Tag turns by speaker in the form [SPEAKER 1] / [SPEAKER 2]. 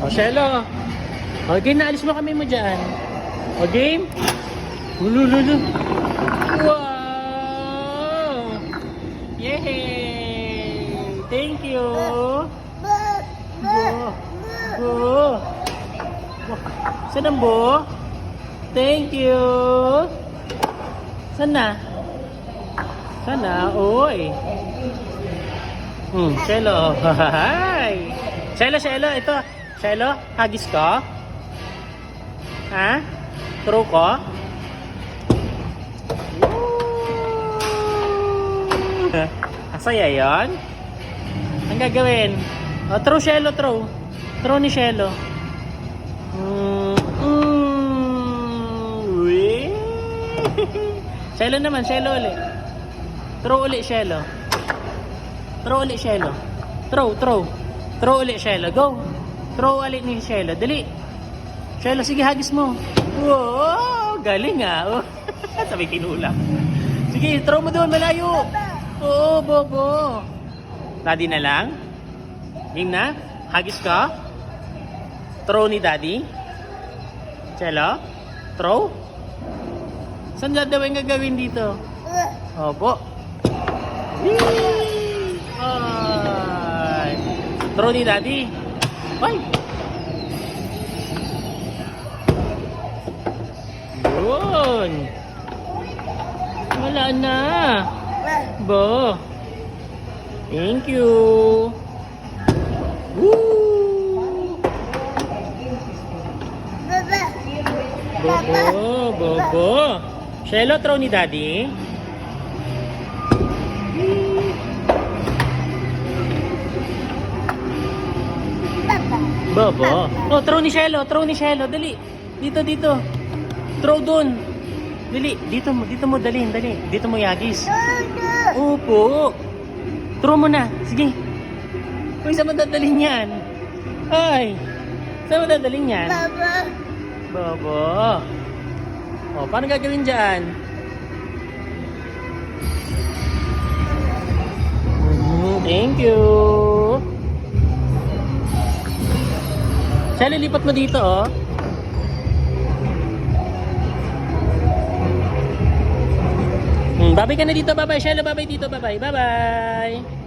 [SPEAKER 1] O, Shelo. O, game na. Alis mo kami mo dyan. O, game. Ulululu. Wow! Yay! Thank you. Bo. Bo. Saan ang bo? Thank you. Saan na? Saan na? Oy. Shelo. Hi. Shelo, ito. Shelo, hagis ko? Ha? True ko? Asaya yun? Ang gagawin? O, true, Shelo, true. True ni Shelo. Shelo naman, Shelo ulit. Throw ulit, Shelo. Throw ulit, Shelo. Throw. Throw ulit, Shelo. Go. Throw ulit ni Shelo. Dali. Shelo, sige, hagis mo. Wow, galing ah. Sabi kinulang. Sige, throw mo doon, malayo. Oo, bobo. Daddy na lang? Game na? Hagis ka? Throw ni Daddy? Shelo? Throw? Saan gagawin dito? Opo. Ay. Throw ni Daddy. Ay. Yun. Wala na. Bo. Thank you. Woo. Bobo. Shelo, throw ni Daddy. Bobo. Oh, throw ni Shelo. Dali. Dito. Throw dun. Dali. Dito mo dalhin. Dito mo yagis. Opo. Throw mo na. Sige. Uy, saan mo dadalhin yan? Ay. Saan mo dadalhin yan? Bobo. O, paano gagawin dyan? Thank you. Shelo, lipat mo dito, oh. Babay ka na dito, babay. Shelo, babay dito, babay. Bye-bye.